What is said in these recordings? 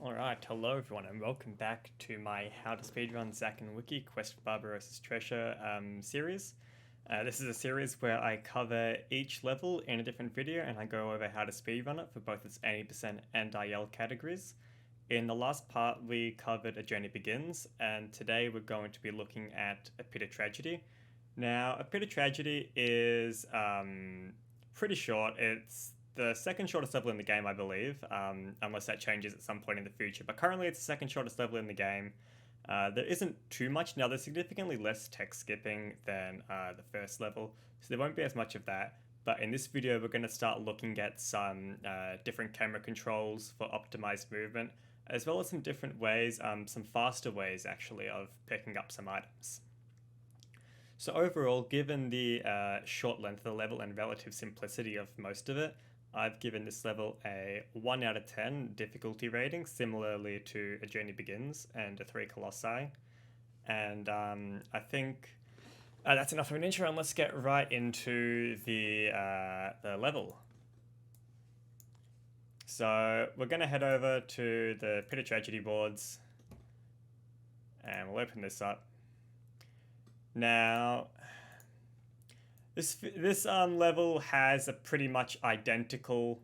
Alright, hello everyone and welcome back to my How to Speedrun Zack and Wiki Quest for Barbaros' Treasure series. This is a series where I cover each level in a different video and I go over how to speedrun it for both its 80% and IL categories. In the last part we covered A Journey Begins, and today we're going to be looking at A Pit of Tragedy. Now, A Pit of Tragedy is pretty short. It's the second shortest level in the game, I believe, unless that changes at some point in the future. But currently it's the second shortest level in the game. There isn't too much. Now, there's significantly less text skipping than the first level, so there won't be as much of that. But in this video, we're going to start looking at some different camera controls for optimized movement, as well as some different ways, some faster ways actually, of picking up some items. So overall, given the short length of the level and relative simplicity of most of it, I've given this level a 1 out of 10 difficulty rating, similarly to A Journey Begins and A 3 Colossi. And I think that's enough of an intro, and let's get right into the level. So we're going to head over to the Pit of Tragedy boards, and we'll open this up. Now, this level has a pretty much identical.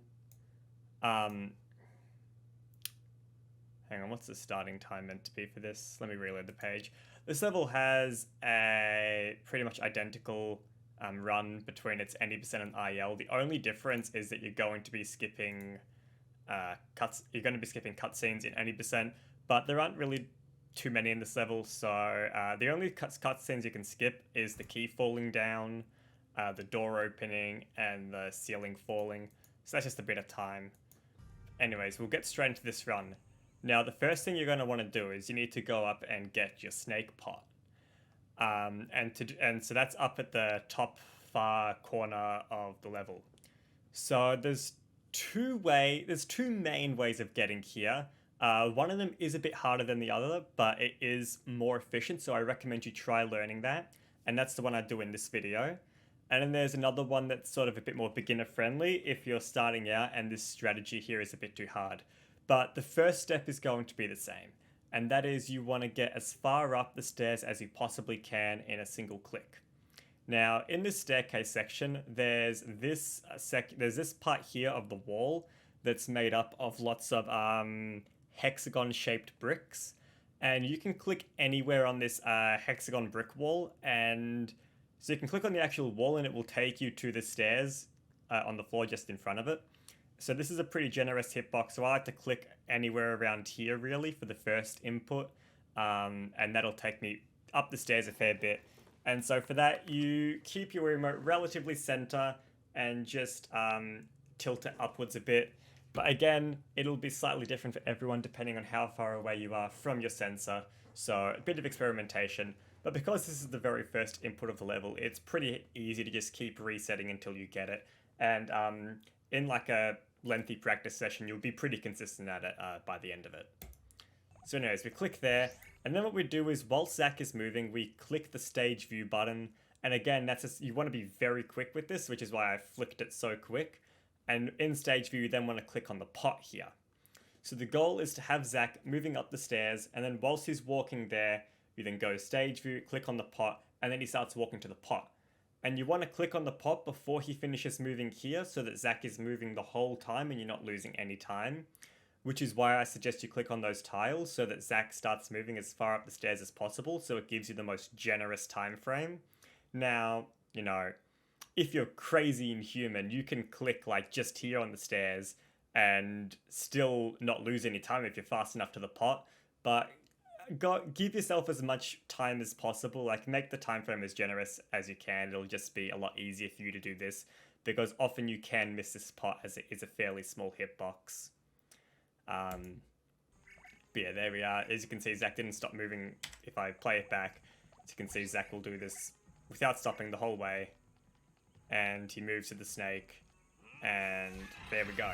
Hang on, what's the starting time meant to be for this? Let me reload the page. This level has a pretty much identical run between its 80% and IL. The only difference is that you're going to be skipping cuts. You're going to be skipping cutscenes in 80%, but there aren't really too many in this level. So the only cutscenes you can skip is the key falling down, the door opening, and the ceiling falling. So that's just a bit of time. Anyways, we'll get straight into this run. Now, the first thing you're going to want to do is you need to go up and get your snake pot. And so that's up at the top far corner of the level. So there's two main ways of getting here. One of them is a bit harder than the other, but it is more efficient, so I recommend you try learning that. And that's the one I do in this video. And then there's another one that's sort of a bit more beginner friendly if you're starting out and this strategy here is a bit too hard. But the first step is going to be the same. And that is you want to get as far up the stairs as you possibly can in a single click. Now, in this staircase section, there's this part here of the wall that's made up of lots of hexagon-shaped bricks. And you can click anywhere on this hexagon brick wall, and so you can click on the actual wall and it will take you to the stairs on the floor just in front of it. So this is a pretty generous hitbox, so I like to click anywhere around here really for the first input, and that'll take me up the stairs a fair bit. And so for that, you keep your remote relatively center and just tilt it upwards a bit. But again, it'll be slightly different for everyone depending on how far away you are from your sensor, so a bit of experimentation. But because this is the very first input of the level, it's pretty easy to just keep resetting until you get it. And in like a lengthy practice session, you'll be pretty consistent at it by the end of it. So anyways, we click there, and then what we do is while Zack is moving, we click the stage view button. And again, you want to be very quick with this, which is why I flicked it so quick. And in stage view, you then want to click on the pot here. So the goal is to have Zack moving up the stairs, and then whilst he's walking there, you then go stage view, click on the pot, and then he starts walking to the pot. And you want to click on the pot before he finishes moving here so that Zack is moving the whole time and you're not losing any time. Which is why I suggest you click on those tiles so that Zack starts moving as far up the stairs as possible, so it gives you the most generous time frame. Now, you know, if you're crazy inhuman, you can click like just here on the stairs and still not lose any time if you're fast enough to the pot. But give yourself as much time as possible. Like, make the time frame as generous as you can. It'll just be a lot easier for you to do this because often you can miss this pot as it is a fairly small hitbox. But yeah, there we are. As you can see, Zack didn't stop moving. If I play it back, as you can see, Zack will do this without stopping the whole way. And he moves to the snake. And there we go.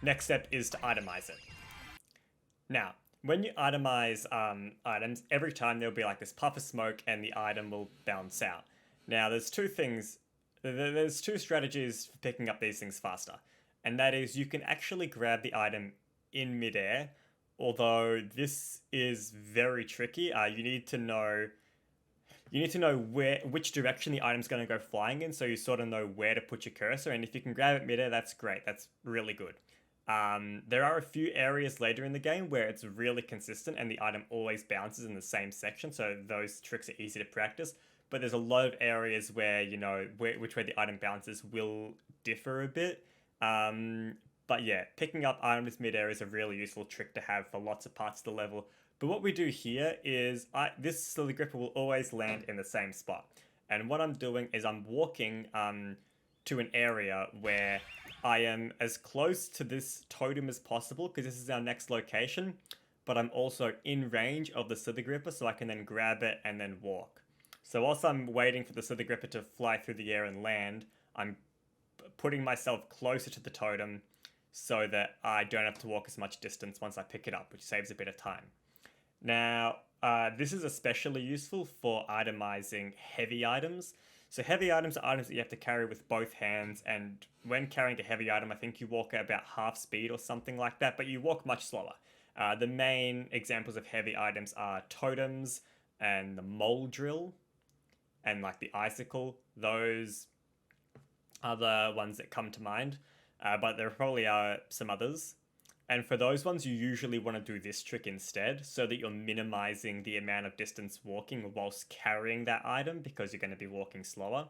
Next step is to itemize it. Now, when you itemize items, every time there'll be like this puff of smoke and the item will bounce out. Now, there's two strategies for picking up these things faster. And that is you can actually grab the item in midair, although this is very tricky. You need to know which direction the item's going to go flying in, so you sort of know where to put your cursor. And if you can grab it midair, that's great. That's really good. There are a few areas later in the game where it's really consistent and the item always bounces in the same section, so those tricks are easy to practice. But there's a lot of areas where, which way the item bounces will differ a bit. But yeah, picking up items midair is a really useful trick to have for lots of parts of the level. But what we do here is this silly gripper will always land in the same spot. And what I'm doing is I'm walking to an area where I am as close to this totem as possible, because this is our next location, but I'm also in range of the slither gripper, so I can then grab it and then walk. So whilst I'm waiting for the slither gripper to fly through the air and land, I'm putting myself closer to the totem so that I don't have to walk as much distance once I pick it up, which saves a bit of time. Now, this is especially useful for itemizing heavy items. So heavy items are items that you have to carry with both hands, and when carrying a heavy item, I think you walk at about half speed or something like that, but you walk much slower. The main examples of heavy items are totems and the mole drill and like the icicle. Those are the ones that come to mind, but there probably are some others. And for those ones, you usually want to do this trick instead, so that you're minimizing the amount of distance walking whilst carrying that item, because you're going to be walking slower.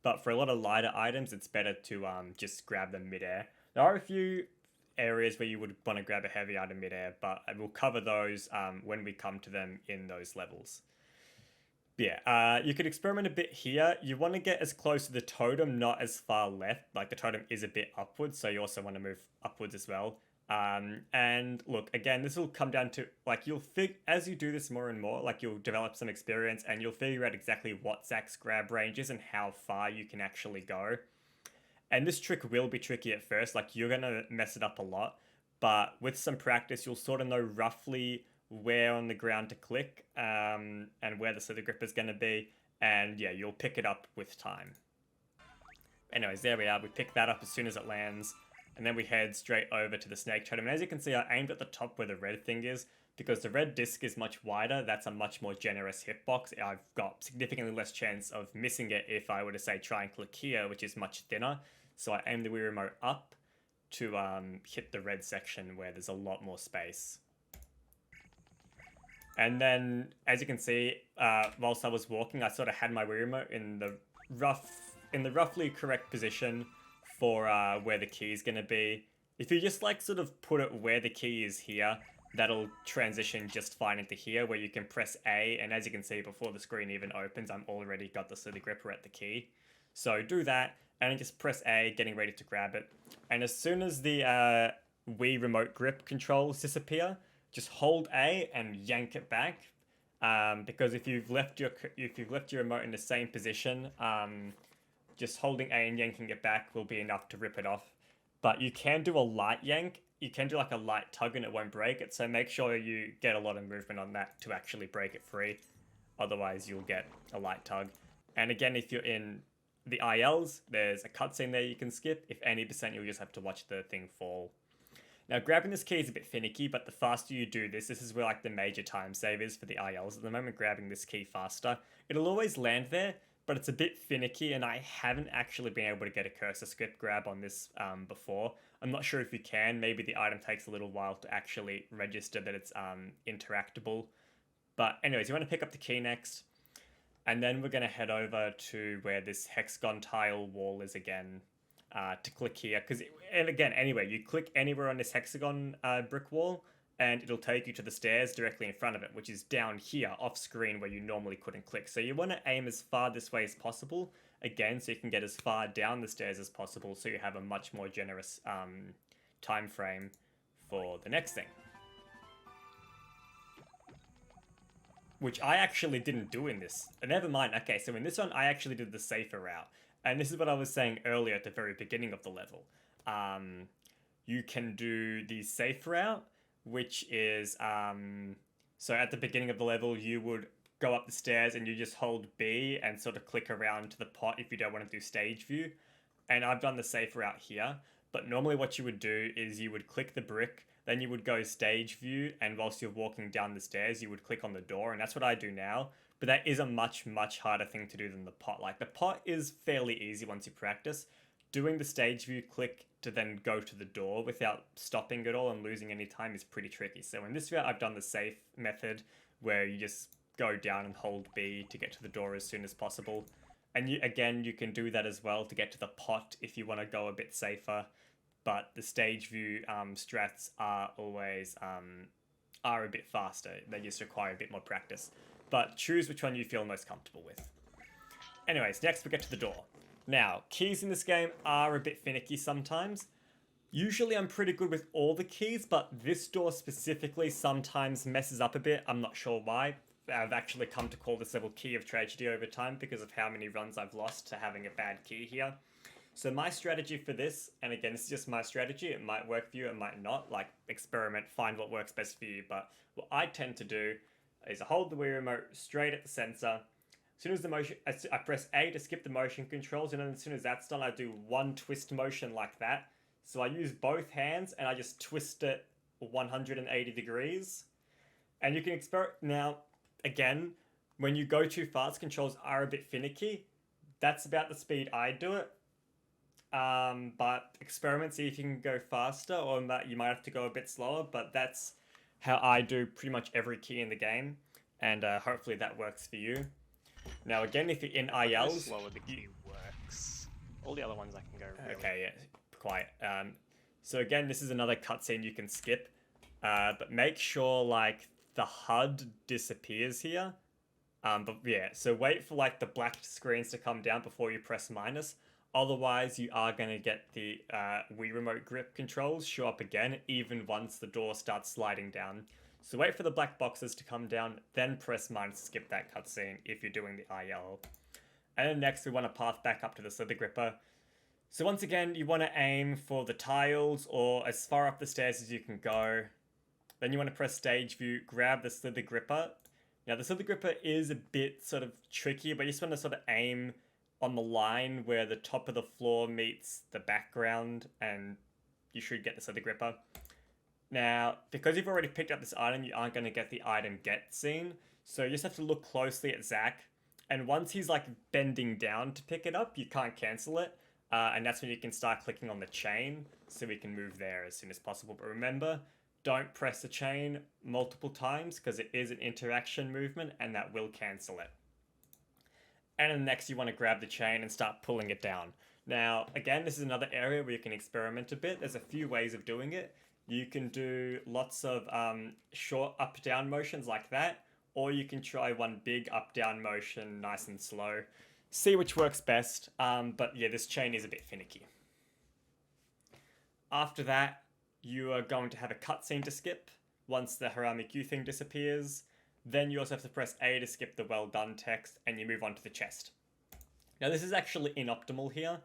But for a lot of lighter items, it's better to just grab them midair. There are a few areas where you would want to grab a heavy item midair, but we'll cover those when we come to them in those levels. Yeah, you could experiment a bit here. You want to get as close to the totem, not as far left. Like the totem is a bit upwards, so you also want to move upwards as well. And look, again, this will come down to, like, as you do this more and more, like, you'll develop some experience and you'll figure out exactly what Zack's grab range is and how far you can actually go. And this trick will be tricky at first, like, you're gonna mess it up a lot, but with some practice, you'll sort of know roughly where on the ground to click, and where the slither grip is gonna be, and yeah, you'll pick it up with time. Anyways, there we are, we pick that up as soon as it lands. And then we head straight over to the snake totem. And as you can see, I aimed at the top where the red thing is, because the red disc is much wider. That's a much more generous hitbox. I've got significantly less chance of missing it if I were to, say, try and click here, which is much thinner. So I aim the Wii Remote up to hit the red section where there's a lot more space. And then, as you can see, whilst I was walking, I sort of had my Wii Remote in the roughly correct position for where the key is going to be. If you just like sort of put it where the key is here, that'll transition just fine into here, where you can press A, and as you can see before the screen even opens, I'm already got the slither gripper at the key. So do that, and then just press A, getting ready to grab it. And as soon as the Wii remote grip controls disappear, just hold A and yank it back. Because if you've left your remote in the same position, just holding A and yanking it back will be enough to rip it off. But you can do a light yank. You can do like a light tug and it won't break it. So make sure you get a lot of movement on that to actually break it free. Otherwise, you'll get a light tug. And again, if you're in the ILs, there's a cutscene there you can skip. If any percent, you'll just have to watch the thing fall. Now, grabbing this key is a bit finicky, but the faster you do this is where like the major time save is for the ILs. At the moment, grabbing this key faster, it'll always land there, but it's a bit finicky, and I haven't actually been able to get a cursor skip grab on this before. I'm not sure if you can. Maybe the item takes a little while to actually register that it's interactable. But anyways, you want to pick up the key next, and then we're going to head over to where this hexagon tile wall is again, to click here. And again, anyway, you click anywhere on this hexagon brick wall, and it'll take you to the stairs directly in front of it, which is down here off screen where you normally couldn't click. So you want to aim as far this way as possible, again, so you can get as far down the stairs as possible, so you have a much more generous time frame for the next thing. Which I actually didn't do in this. Never mind. Okay, so in this one, I actually did the safer route. And this is what I was saying earlier at the very beginning of the level. You can do the safe route, which is, so at the beginning of the level, you would go up the stairs and you just hold B and sort of click around to the pot if you don't want to do stage view. And I've done the safe route here. But normally what you would do is you would click the brick, then you would go stage view, and whilst you're walking down the stairs, you would click on the door, and that's what I do now. But that is a much, much harder thing to do than the pot. Like, the pot is fairly easy once you practice. Doing the stage view click to then go to the door without stopping at all and losing any time is pretty tricky. So in this route, I've done the safe method where you just go down and hold B to get to the door as soon as possible. And you can do that as well to get to the pot if you want to go a bit safer. But the stage view strats are always are a bit faster. They just require a bit more practice. But choose which one you feel most comfortable with. Anyways, next we get to the door. Now, keys in this game are a bit finicky sometimes. Usually I'm pretty good with all the keys, but this door specifically sometimes messes up a bit. I'm not sure why. I've actually come to call this level Key of Tragedy over time because of how many runs I've lost to having a bad key here. So my strategy for this, and again, this is just my strategy, it might work for you, it might not, like experiment, find what works best for you, but what I tend to do is I hold the Wii remote straight at the sensor. As soon as the motion, I press A to skip the motion controls, and then as soon as that's done, I do one twist motion like that. So I use both hands and I just twist it 180 degrees. And you can experiment. Now, again, when you go too fast, controls are a bit finicky. That's about the speed I do it. But experiment, see if you can go faster, or you might have to go a bit slower, but that's how I do pretty much every key in the game. And hopefully that works for you. Now again, if you're in ILs... The slower the key works. All the other ones I can go really. Okay, yeah, quiet. So again, this is another cutscene you can skip. But make sure, like, the HUD disappears here. But yeah, so wait for, like, the black screens to come down before you press minus. Otherwise, you are going to get the Wii Remote grip controls show up again, even once the door starts sliding down. So wait for the black boxes to come down, then press minus to skip that cutscene if you're doing the IL. And then next, we want to path back up to the Slither Gripper. So once again, you want to aim for the tiles or as far up the stairs as you can go. Then you want to press stage view, grab the Slither Gripper. Now the Slither Gripper is a bit sort of tricky, but you just want to sort of aim on the line where the top of the floor meets the background, and you should get the Slither Gripper. Now, because you've already picked up this item, you aren't going to get the item get scene. So you just have to look closely at Zack. And once he's like bending down to pick it up, you can't cancel it. And that's when you can start clicking on the chain so we can move there as soon as possible. But remember, don't press the chain multiple times because it is an interaction movement and that will cancel it. And then next you want to grab the chain and start pulling it down. Now, again, this is another area where you can experiment a bit. There's a few ways of doing it. You can do lots of short up-down motions like that, or you can try one big up-down motion, nice and slow. See which works best, but yeah, this chain is a bit finicky. After that, you are going to have a cutscene to skip once the Harami Q thing disappears. Then you also have to press A to skip the well done text, and you move on to the chest. Now this is actually inoptimal here.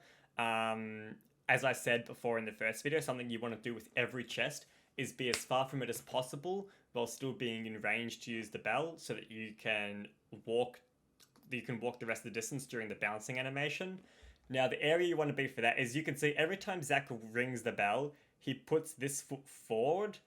As I said before in the first video, something you want to do with every chest is be as far from it as possible while still being in range to use the bell so that you can walk the rest of the distance during the bouncing animation. Now the area you want to be for that is, you can see every time Zack rings the bell, he puts this foot forward,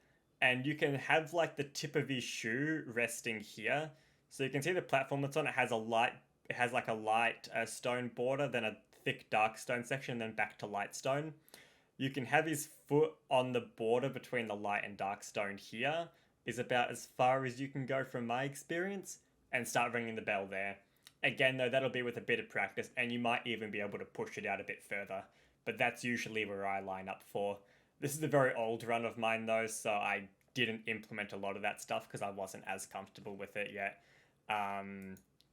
and you can have like the tip of his shoe resting here. So you can see the platform that's on, it has like a light stone border, then a thick dark stone section, then back to light stone. You can have his foot on the border between the light and dark stone here, is about as far as you can go from my experience, and start ringing the bell there. Again though, that'll be with a bit of practice, and you might even be able to push it out a bit further, but that's usually where I line up for. This is a very old run of mine though, so I didn't implement a lot of that stuff because I wasn't as comfortable with it yet.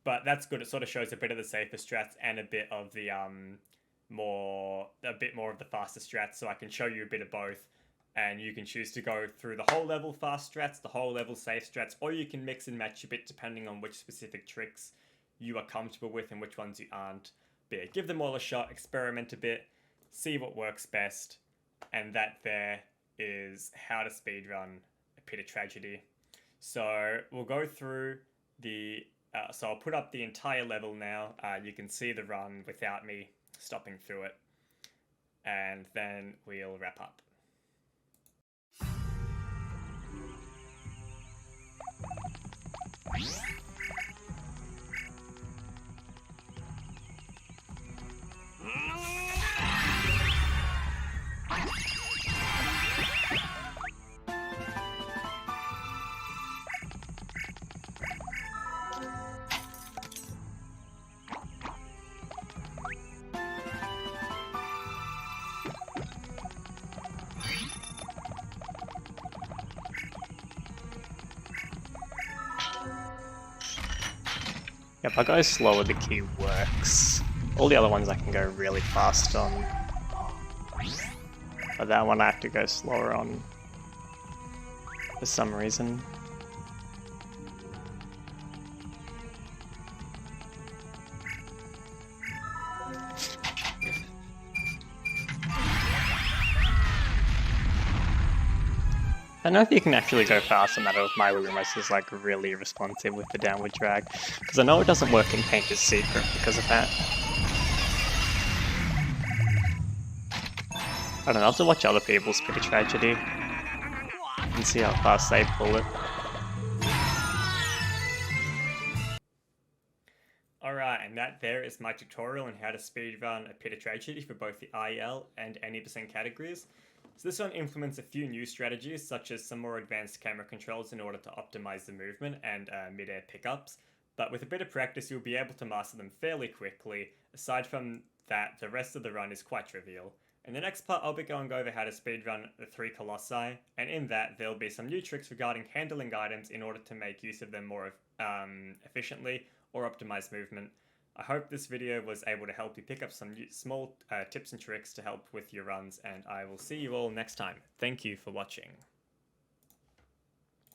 But that's good. It sort of shows a bit of the safer strats and a bit of the more of the faster strats, so I can show you a bit of both, and you can choose to go through the whole level fast strats, the whole level safe strats, or you can mix and match a bit depending on which specific tricks you are comfortable with and which ones you aren't. But yeah, give them all a shot, experiment a bit, see what works best, and that there is how to speedrun a Pit of Tragedy. So we'll go through the so I'll put up the entire level now. You can see the run without me stopping through it. And then we'll wrap up. If I go slower, the key works. All the other ones I can go really fast on. But that one I have to go slower on. For some reason. I don't know if you can actually go fast on that, or if my Lumos is like really responsive with the downward drag, because I know it doesn't work in Painter's Secret because of that. I don't know, I'll have to watch other people's Pit of Tragedy and see how fast they pull it. Alright, and that there is my tutorial on how to speedrun a Pit of Tragedy for both the IL and any% categories. So this one implements a few new strategies, such as some more advanced camera controls in order to optimize the movement and mid-air pickups. But with a bit of practice, you'll be able to master them fairly quickly. Aside from that, the rest of the run is quite trivial. In the next part, I'll be going over how to speedrun the 3 Colossi, and in that, there'll be some new tricks regarding handling items in order to make use of them more efficiently or optimize movement. I hope this video was able to help you pick up some small tips and tricks to help with your runs, and I will see you all next time. Thank you for watching.